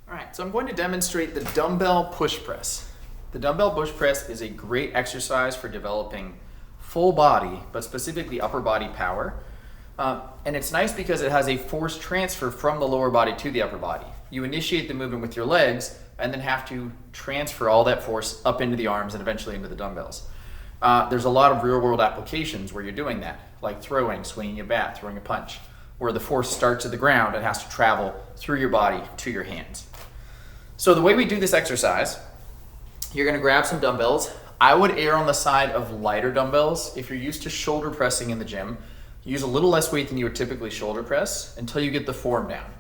All right, so I'm going to demonstrate the dumbbell push press. The dumbbell push press is a great exercise for developing full body, but specifically upper body power. And it's nice because it has a force transfer from the lower body to the upper body. You initiate the movement with your legs and then have to transfer all that force up into the arms and eventually into the dumbbells. There's a lot of real world applications where you're doing that, like throwing, swinging a bat, throwing a punch, where the force starts at the ground and has to travel through your body to your hands. So the way we do this exercise, you're gonna grab some dumbbells. I would err on the side of lighter dumbbells. If you're used to shoulder pressing in the gym, use a little less weight than you would typically shoulder press until you get the form down.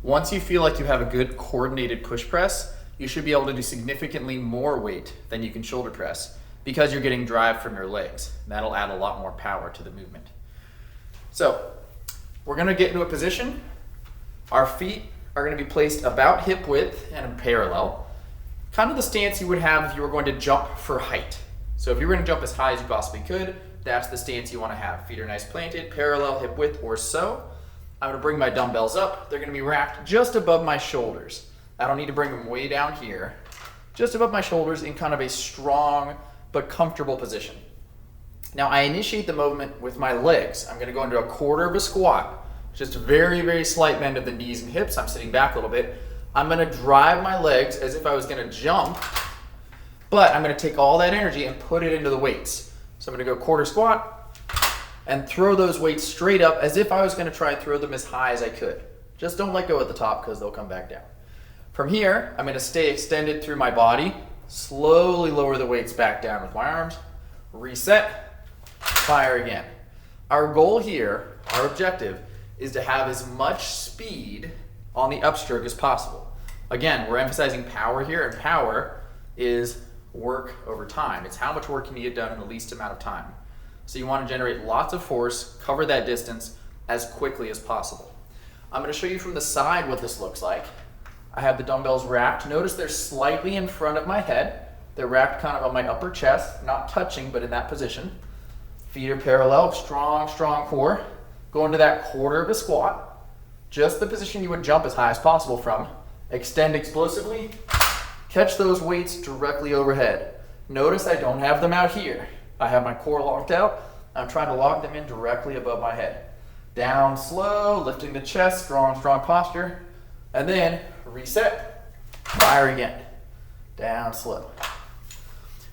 Once you feel like you have a good coordinated push press, you should be able to do significantly more weight than you can shoulder press because you're getting drive from your legs. That'll add a lot more power to the movement. So we're gonna get into a position. Our feet are gonna be placed about hip width and parallel. Kind of the stance you would have if you were going to jump for height. So if you were gonna jump as high as you possibly could, that's the stance you wanna have. Feet are nice planted, parallel, hip width or so. I'm gonna bring my dumbbells up. They're gonna be wrapped just above my shoulders. I don't need to bring them way down here. Just above my shoulders in kind of a strong but comfortable position. Now I initiate the movement with my legs. I'm gonna go into a quarter of a squat. Just a very, very slight bend of the knees and hips. I'm sitting back a little bit. I'm gonna drive my legs as if I was gonna jump, but I'm gonna take all that energy and put it into the weights. So I'm gonna go quarter squat and throw those weights straight up as if I was gonna try and throw them as high as I could. Just don't let go at the top because they'll come back down. From here, I'm gonna stay extended through my body, slowly lower the weights back down with my arms, reset, fire again. Our goal here, our objective, is to have as much speed on the upstroke as possible. Again, we're emphasizing power here, and power is work over time. It's how much work can you get done in the least amount of time. So you want to generate lots of force, cover that distance as quickly as possible. I'm going to show you from the side what this looks like. I have the dumbbells wrapped. Notice they're slightly in front of my head. They're wrapped kind of on my upper chest, not touching, but in that position. Feet are parallel, strong, strong core. Go into that quarter of a squat, just the position you would jump as high as possible from. Extend explosively, catch those weights directly overhead. Notice I don't have them out here. I have my core locked out. I'm trying to lock them in directly above my head. Down slow, lifting the chest, strong, strong posture. And then reset, fire again. Down slow.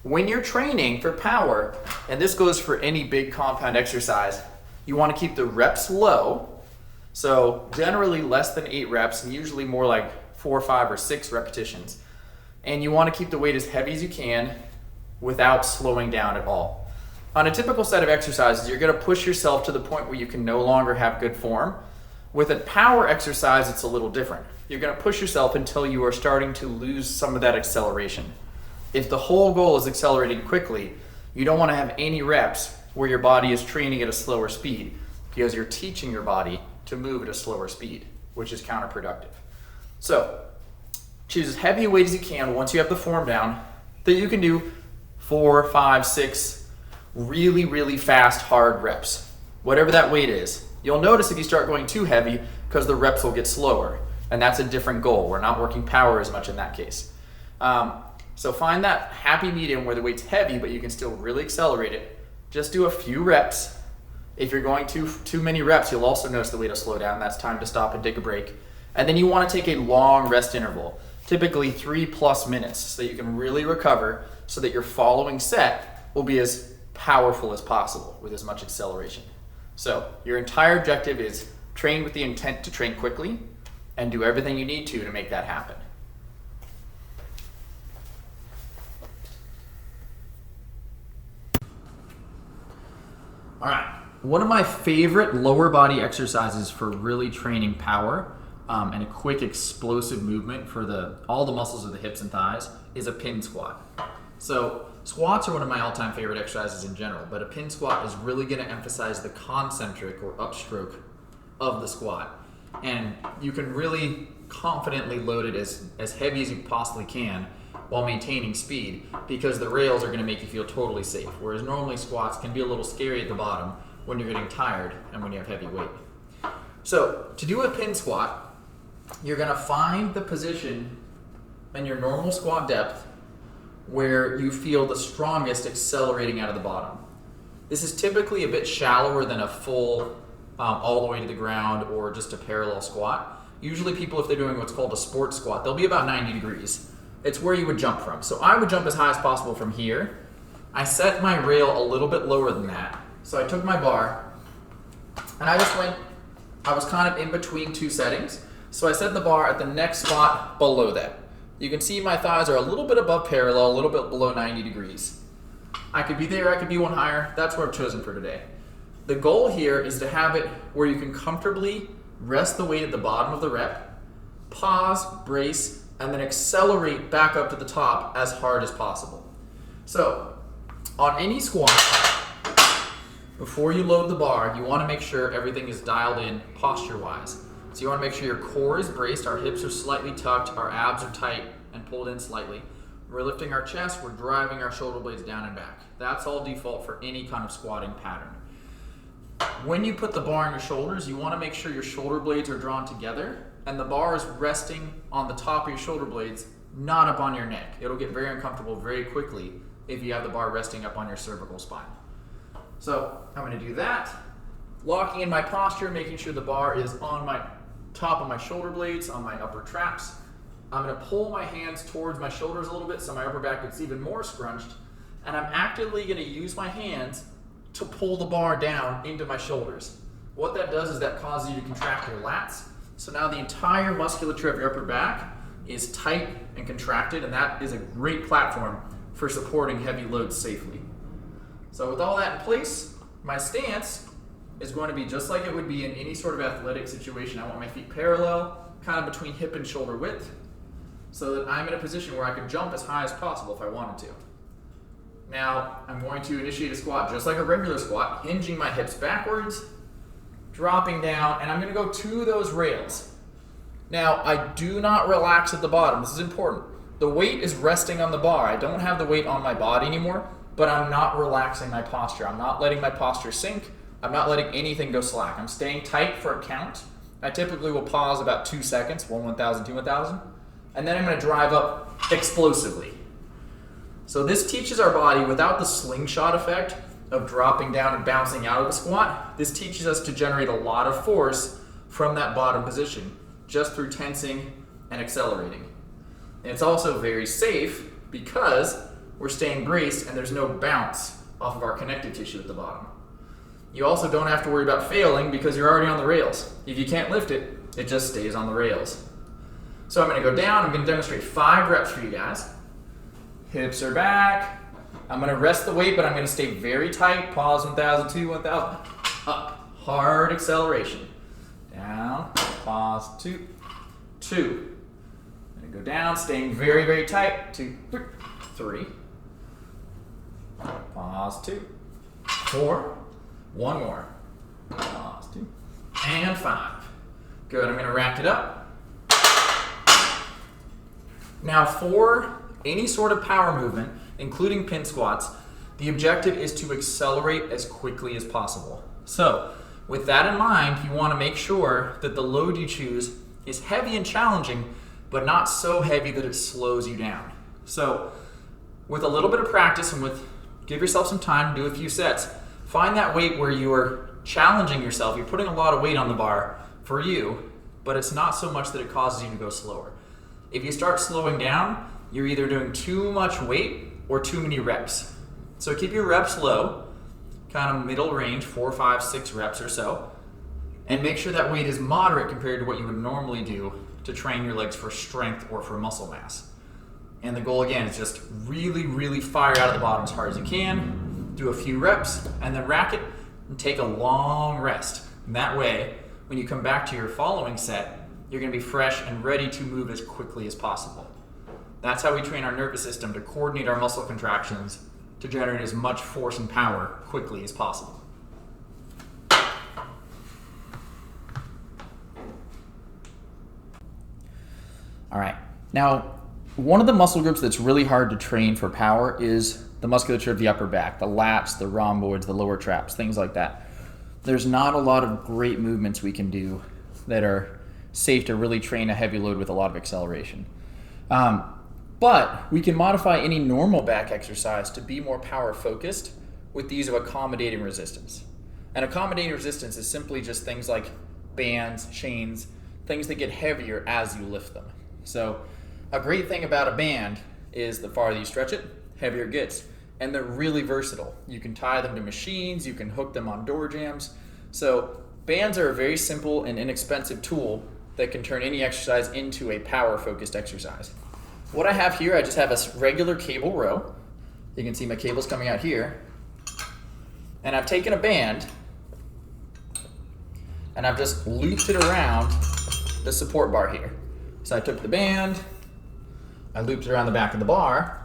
When you're training for power, and this goes for any big compound exercise, you want to keep the reps low. So generally less than 8 reps, and usually more like 4, 5, or 6 repetitions. And you want to keep the weight as heavy as you can without slowing down at all. On a typical set of exercises, you're going to push yourself to the point where you can no longer have good form. With a power exercise, it's a little different. You're going to push yourself until you are starting to lose some of that acceleration. If the whole goal is accelerating quickly, you don't want to have any reps where your body is training at a slower speed because you're teaching your body to move at a slower speed, which is counterproductive. So choose as heavy a weight as you can once you have the form down that you can do 4, 5, 6 really, really fast, hard reps. Whatever that weight is. You'll notice if you start going too heavy because the reps will get slower, and that's a different goal. We're not working power as much in that case. So find that happy medium where the weight's heavy, but you can still really accelerate it. Just do a few reps. If you're going too many reps, you'll also notice the weight will slow down. That's time to stop and take a break. And then you want to take a long rest interval, typically 3+ minutes, so that you can really recover so that your following set will be as powerful as possible with as much acceleration. So your entire objective is train with the intent to train quickly and do everything you need to make that happen. All right, one of my favorite lower body exercises for really training power and a quick explosive movement for all the muscles of the hips and thighs is a pin squat. So squats are one of my all-time favorite exercises in general, but a pin squat is really gonna emphasize the concentric or upstroke of the squat. And you can really confidently load it as heavy as you possibly can while maintaining speed because the rails are going to make you feel totally safe. Whereas normally squats can be a little scary at the bottom when you're getting tired and when you have heavy weight. So to do a pin squat, you're gonna find the position in your normal squat depth where you feel the strongest accelerating out of the bottom. This is typically a bit shallower than a full all the way to the ground or just a parallel squat. Usually people, if they're doing what's called a sports squat, they'll be about 90 degrees. It's where you would jump from. So I would jump as high as possible from here. I set my rail a little bit lower than that. So I took my bar and I was kind of in between two settings. So I set the bar at the next spot below that. You can see my thighs are a little bit above parallel, a little bit below 90 degrees. I could be there, I could be one higher. That's what I've chosen for today. The goal here is to have it where you can comfortably rest the weight at the bottom of the rep, pause, brace, and then accelerate back up to the top as hard as possible. So, on any squat, before you load the bar, you want to make sure everything is dialed in posture-wise. So you want to make sure your core is braced, our hips are slightly tucked, our abs are tight and pulled in slightly. We're lifting our chest, we're driving our shoulder blades down and back. That's all default for any kind of squatting pattern. When you put the bar on your shoulders, you want to make sure your shoulder blades are drawn together and the bar is resting on the top of your shoulder blades, not up on your neck. It'll get very uncomfortable very quickly if you have the bar resting up on your cervical spine. So I'm going to do that, locking in my posture, making sure the bar is on my top of my shoulder blades, on my upper traps. I'm going to pull my hands towards my shoulders a little bit so my upper back gets even more scrunched, and I'm actively going to use my hands to pull the bar down into my shoulders. What that does is that causes you to contract your lats. So now the entire musculature of your upper back is tight and contracted, and that is a great platform for supporting heavy loads safely. So with all that in place, my stance is going to be just like it would be in any sort of athletic situation. I want my feet parallel, kind of between hip and shoulder width, so that I'm in a position where I can jump as high as possible if I wanted to. Now, I'm going to initiate a squat just like a regular squat, hinging my hips backwards, dropping down, and I'm going to go to those rails. Now, I do not relax at the bottom. This is important. The weight is resting on the bar. I don't have the weight on my body anymore, but I'm not relaxing my posture. I'm not letting my posture sink. I'm not letting anything go slack. I'm staying tight for a count. I typically will pause about 2 seconds, 1,000, 2,000, and then I'm going to drive up explosively. So this teaches our body, without the slingshot effect of dropping down and bouncing out of the squat, this teaches us to generate a lot of force from that bottom position, just through tensing and accelerating. And it's also very safe because we're staying braced and there's no bounce off of our connective tissue at the bottom. You also don't have to worry about failing because you're already on the rails. If you can't lift it, it just stays on the rails. So I'm going to go down. I'm going to demonstrate 5 reps for you guys. Hips are back. I'm going to rest the weight, but I'm going to stay very tight. Pause 1,000, 2, 1,000. Up. Hard acceleration. Down. Pause 2, 2. I'm going to go down, staying very, very tight. 2, 3. Pause 2, 4. One more. Pause 2. And 5. Good. I'm going to rack it up. Now for any sort of power movement, including pin squats, the objective is to accelerate as quickly as possible. So with that in mind, you want to make sure that the load you choose is heavy and challenging, but not so heavy that it slows you down. So with a little bit of practice and give yourself some time to do a few sets, find that weight where you are challenging yourself. You're putting a lot of weight on the bar for you, but it's not so much that it causes you to go slower. If you start slowing down, you're either doing too much weight or too many reps. So keep your reps low, kind of middle range, 4, 5, 6 reps or so, and make sure that weight is moderate compared to what you would normally do to train your legs for strength or for muscle mass. And the goal again is just really, really fire out of the bottom as hard as you can, do a few reps, and then rack it and take a long rest. And that way, when you come back to your following set, you're going to be fresh and ready to move as quickly as possible. That's how we train our nervous system to coordinate our muscle contractions to generate as much force and power quickly as possible. All right. Now, one of the muscle groups that's really hard to train for power is the musculature of the upper back, the lats, the rhomboids, the lower traps, things like that. There's not a lot of great movements we can do that are safe to really train a heavy load with a lot of acceleration. But we can modify any normal back exercise to be more power focused with the use of accommodating resistance. And accommodating resistance is simply just things like bands, chains, things that get heavier as you lift them. So a great thing about a band is the farther you stretch it, heavier it gets. And they're really versatile. You can tie them to machines, you can hook them on door jams. So bands are a very simple and inexpensive tool that can turn any exercise into a power-focused exercise. What I have here, I just have a regular cable row. You can see my cables coming out here. And I've taken a band and I've just looped it around the support bar here. So I took the band, I looped it around the back of the bar,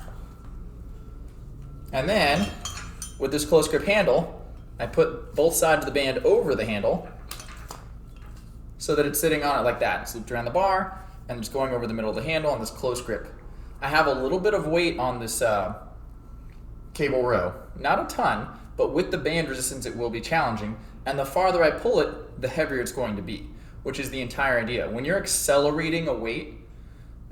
and then with this close grip handle, I put both sides of the band over the handle so that it's sitting on it like that. It's looped around the bar and it's going over the middle of the handle on this close grip. I have a little bit of weight on this cable row, not a ton, but with the band resistance it will be challenging, and the farther I pull it, the heavier it's going to be, which is the entire idea. When you're accelerating a weight,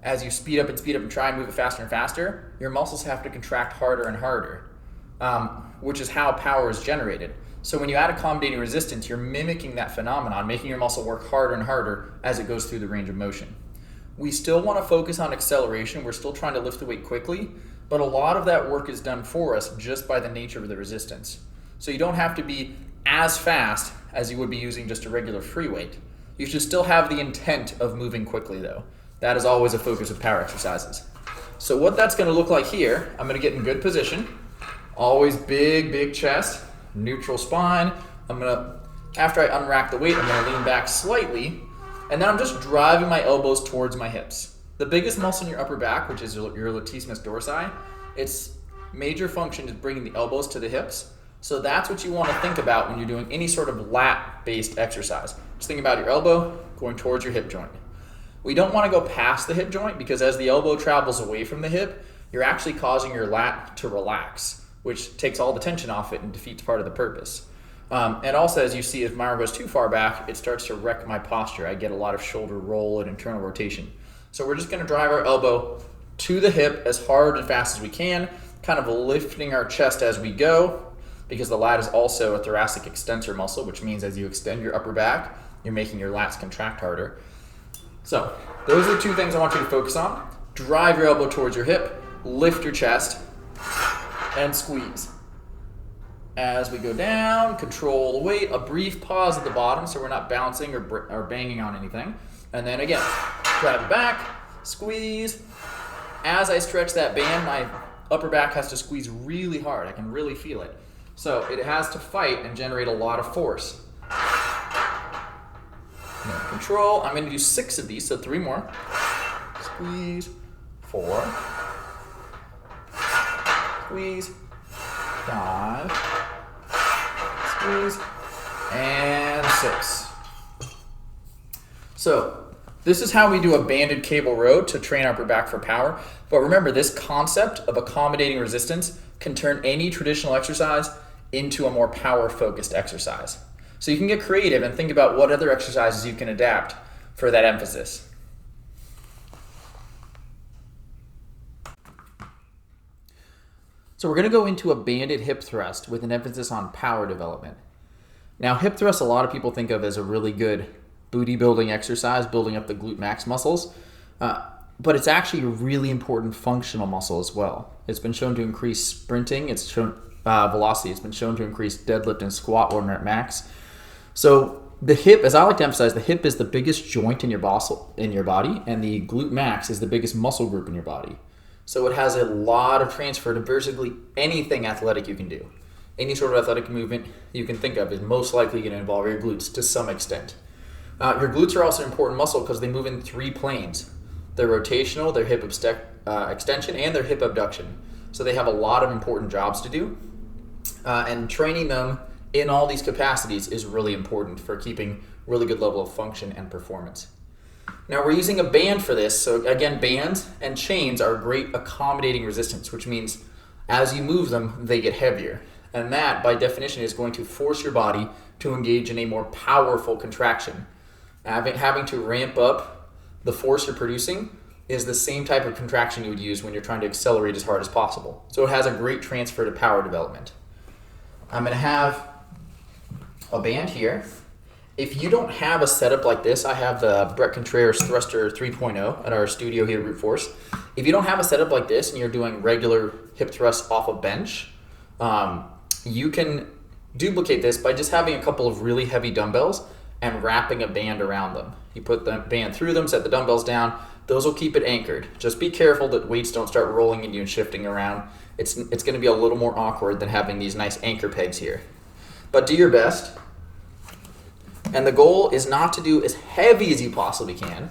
as you speed up and try and move it faster and faster, your muscles have to contract harder and harder, which is how power is generated. So when you add accommodating resistance, you're mimicking that phenomenon, making your muscle work harder and harder as it goes through the range of motion. We still want to focus on acceleration. We're still trying to lift the weight quickly, but a lot of that work is done for us just by the nature of the resistance. So you don't have to be as fast as you would be using just a regular free weight. You should still have the intent of moving quickly though. That is always a focus of power exercises. So what that's going to look like here, I'm going to get in good position. Always big chest, neutral spine. After I unrack the weight, I'm going to lean back slightly, and then I'm just driving my elbows towards my hips. The biggest muscle in your upper back, which is your latissimus dorsi, its major function is bringing the elbows to the hips. So that's what you want to think about when you're doing any sort of lat-based exercise. Just think about your elbow going towards your hip joint. We don't want to go past the hip joint because as the elbow travels away from the hip, you're actually causing your lat to relax, which takes all the tension off it and defeats part of the purpose. And also, as you see, if my arm goes too far back, it starts to wreck my posture. I get a lot of shoulder roll and internal rotation. So we're just going to drive our elbow to the hip as hard and fast as we can, kind of lifting our chest as we go, because the lat is also a thoracic extensor muscle, which means as you extend your upper back, you're making your lats contract harder. So those are the two things I want you to focus on. Drive your elbow towards your hip, lift your chest, and squeeze. As we go down, control the weight, a brief pause at the bottom so we're not bouncing or banging on anything. And then again, drive it back, squeeze. As I stretch that band, my upper back has to squeeze really hard. I can really feel it. So it has to fight and generate a lot of force. Control, I'm going to do 6 of these, so 3 more. Squeeze, 4. Squeeze, 5. Squeeze, and 6. So this is how we do a banded cable row to train upper back for power. But remember, this concept of accommodating resistance can turn any traditional exercise into a more power-focused exercise. So you can get creative and think about what other exercises you can adapt for that emphasis. So we're going to go into a banded hip thrust with an emphasis on power development. Now, hip thrust, a lot of people think of as a really good booty building exercise, building up the glute max muscles, but it's actually a really important functional muscle as well. It's been shown to increase sprinting, it's shown velocity, it's been shown to increase deadlift and squat when at max. So the hip, as I like to emphasize, the hip is the biggest joint in your body, and the glute max is the biggest muscle group in your body. So it has a lot of transfer to basically anything athletic you can do. Any sort of athletic movement you can think of is most likely going to involve your glutes to some extent. Your glutes are also an important muscle because they move in 3 planes. They're rotational, their hip extension, and their hip abduction. So they have a lot of important jobs to do. And training them in all these capacities is really important for keeping really good level of function and performance. Now we're using a band for this. So again, bands and chains are great accommodating resistance, which means as you move them, they get heavier. And that, by definition, is going to force your body to engage in a more powerful contraction. Having to ramp up the force you're producing is the same type of contraction you would use when you're trying to accelerate as hard as possible. So it has a great transfer to power development. I'm going to have a band here. If you don't have a setup like this, I have the Brett Contreras Thruster 3.0 at our studio here at Root Force. If you don't have a setup like this and you're doing regular hip thrusts off a bench, you can duplicate this by just having a couple of really heavy dumbbells and wrapping a band around them. You put the band through them, set the dumbbells down. Those will keep it anchored. Just be careful that weights don't start rolling into you and shifting around. It's going to be a little more awkward than having these nice anchor pegs here. But do your best. And the goal is not to do as heavy as you possibly can,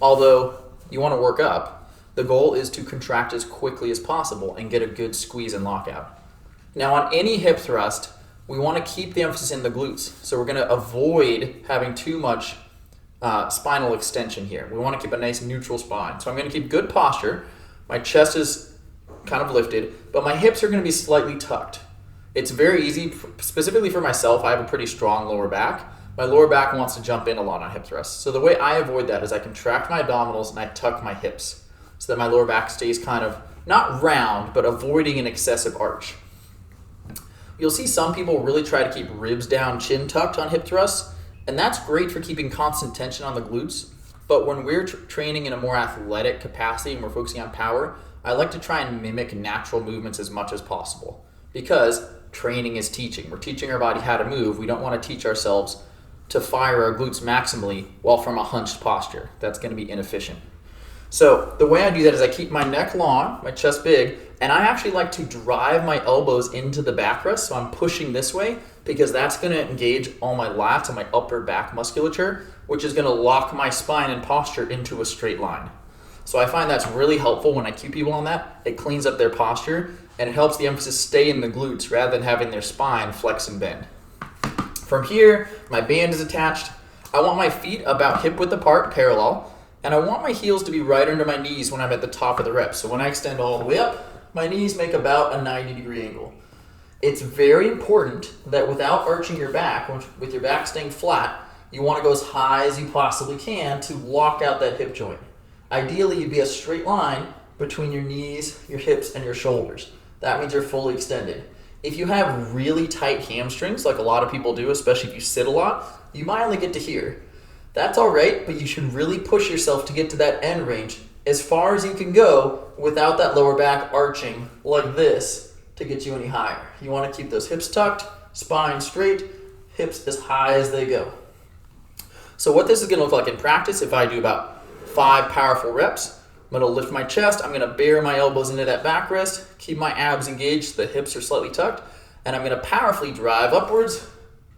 although you want to work up. The goal is to contract as quickly as possible and get a good squeeze and lockout. Now on any hip thrust, we want to keep the emphasis in the glutes. So we're going to avoid having too much spinal extension here. We want to keep a nice neutral spine. So I'm going to keep good posture. My chest is kind of lifted, but my hips are going to be slightly tucked. It's very easy, specifically for myself, I have a pretty strong lower back. My lower back wants to jump in a lot on hip thrusts. So the way I avoid that is I contract my abdominals and I tuck my hips so that my lower back stays kind of, not round, but avoiding an excessive arch. You'll see some people really try to keep ribs down, chin tucked on hip thrusts, and that's great for keeping constant tension on the glutes. But when we're training in a more athletic capacity and we're focusing on power, I like to try and mimic natural movements as much as possible because training is teaching. We're teaching our body how to move. We don't want to teach ourselves to fire our glutes maximally while from a hunched posture. That's going to be inefficient. So the way I do that is I keep my neck long, my chest big, and I actually like to drive my elbows into the backrest. So I'm pushing this way because that's going to engage all my lats and my upper back musculature, which is going to lock my spine and posture into a straight line. So I find that's really helpful when I keep people on that. It cleans up their posture and it helps the emphasis stay in the glutes rather than having their spine flex and bend. From here, my band is attached. I want my feet about hip width apart, parallel, and I want my heels to be right under my knees when I'm at the top of the rep. So when I extend all the way up, my knees make about a 90-degree angle. It's very important that without arching your back, with your back staying flat, you want to go as high as you possibly can to lock out that hip joint. Ideally, you'd be a straight line between your knees, your hips, and your shoulders. That means you're fully extended. If you have really tight hamstrings, like a lot of people do, especially if you sit a lot, you might only get to here. That's all right, but you should really push yourself to get to that end range as far as you can go without that lower back arching like this to get you any higher. You want to keep those hips tucked, spine straight, hips as high as they go. So what this is going to look like in practice, if I do about 5 powerful reps, I'm going to lift my chest, I'm going to bare my elbows into that backrest, keep my abs engaged, the hips are slightly tucked, and I'm going to powerfully drive upwards,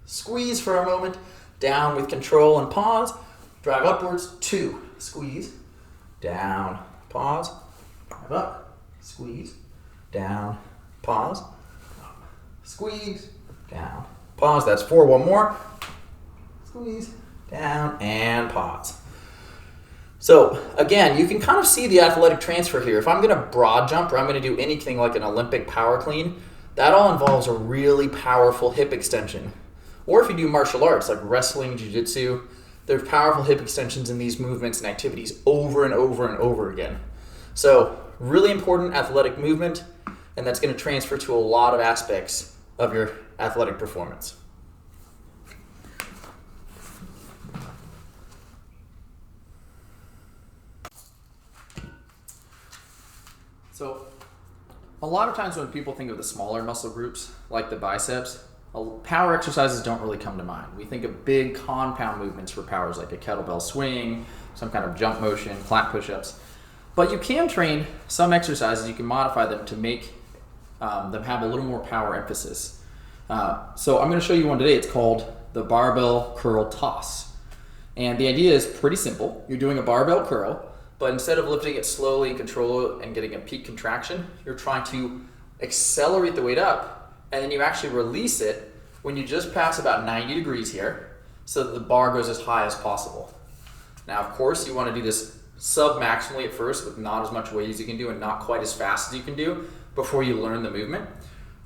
squeeze for a moment, down with control and pause, drive upwards, 2, squeeze, down, pause, drive up, squeeze, down, pause, squeeze, down, pause. That's 4, one more, squeeze, down, and pause. So again, you can kind of see the athletic transfer here. If I'm going to broad jump or I'm going to do anything like an Olympic power clean, that all involves a really powerful hip extension. Or if you do martial arts like wrestling, jiu-jitsu, there's powerful hip extensions in these movements and activities over and over and over again. So really important athletic movement, and that's going to transfer to a lot of aspects of your athletic performance. So a lot of times when people think of the smaller muscle groups, like the biceps, power exercises don't really come to mind. We think of big compound movements for powers like a kettlebell swing, some kind of jump motion, plank push-ups. But you can train some exercises, you can modify them to make them have a little more power emphasis. So I'm going to show you one today. It's called the barbell curl toss. And the idea is pretty simple. You're doing a barbell curl, but instead of lifting it slowly and control it and getting a peak contraction, you're trying to accelerate the weight up, and then you actually release it when you just pass about 90 degrees here so that the bar goes as high as possible. Now, of course, you want to do this sub-maximally at first with not as much weight as you can do and not quite as fast as you can do before you learn the movement.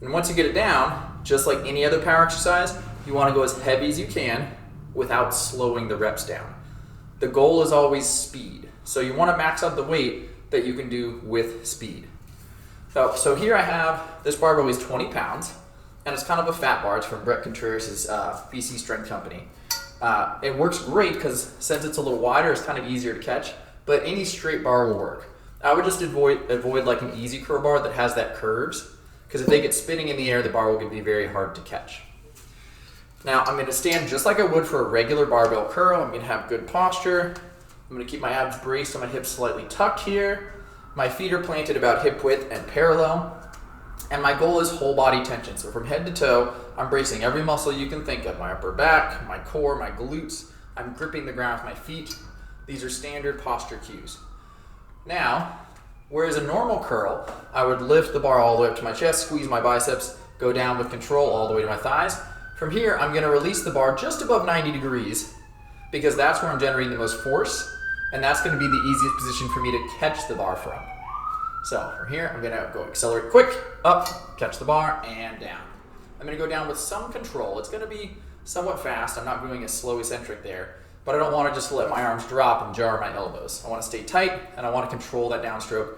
And once you get it down, just like any other power exercise, you want to go as heavy as you can without slowing the reps down. the goal is always speed. So you want to max out the weight that you can do with speed. So here I have, this barbell weighs 20 pounds, and it's kind of a fat bar. It's from Brett Contreras' BC Strength Company. It works great because since it's a little wider, it's kind of easier to catch, but any straight bar will work. I would just avoid like an easy curl bar that has that curves, because if they get spinning in the air, the bar will be very hard to catch. Now I'm going to stand just like I would for a regular barbell curl. I'm going to have good posture. I'm going to keep my abs braced and my hips slightly tucked here. My feet are planted about hip width and parallel. And my goal is whole body tension. So from head to toe, I'm bracing every muscle you can think of. My upper back, my core, my glutes. I'm gripping the ground with my feet. These are standard posture cues. Now, whereas a normal curl, I would lift the bar all the way up to my chest, squeeze my biceps, go down with control all the way to my thighs. From here, I'm going to release the bar just above 90 degrees because that's where I'm generating the most force, and that's going to be the easiest position for me to catch the bar from. So from here, I'm going to go accelerate quick, up, catch the bar, and down. I'm going to go down with some control. It's going to be somewhat fast. I'm not doing a slow eccentric there, but I don't want to just let my arms drop and jar my elbows. I want to stay tight, and I want to control that downstroke.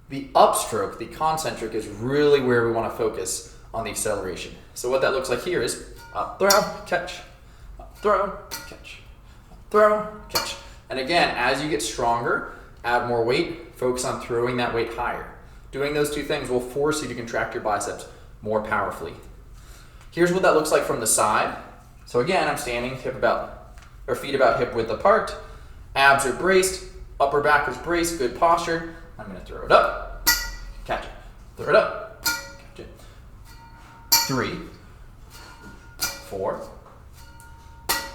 The upstroke, the concentric, is really where we want to focus on the acceleration. So what that looks like here is up, throw, catch, up, throw, catch, up, throw, catch. And again, as you get stronger, add more weight, focus on throwing that weight higher. Doing those two things will force you to contract your biceps more powerfully. Here's what that looks like from the side. So again, I'm standing feet about hip width apart, abs are braced, upper back is braced, good posture. I'm going to throw it up, catch it, throw it up, catch it. 3, 4,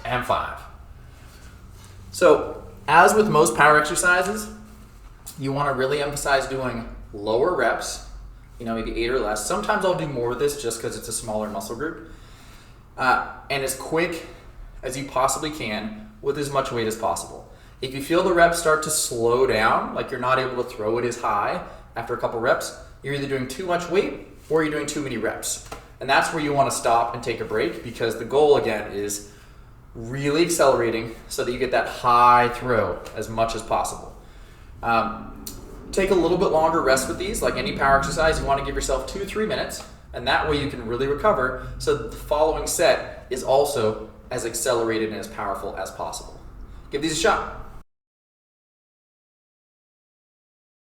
and 5. So as with most power exercises, you want to really emphasize doing lower reps, maybe 8 or less. Sometimes I'll do more with this just because it's a smaller muscle group. And as quick as you possibly can with as much weight as possible. If you feel the reps start to slow down, like you're not able to throw it as high after a couple reps, you're either doing too much weight or you're doing too many reps. And that's where you want to stop and take a break, because the goal again is really accelerating so that you get that high throw as much as possible. Take a little bit longer rest with these. Like any power exercise, you want to give yourself 2-3 minutes, and that way you can really recover so that the following set is also as accelerated and as powerful as possible. Give these a shot.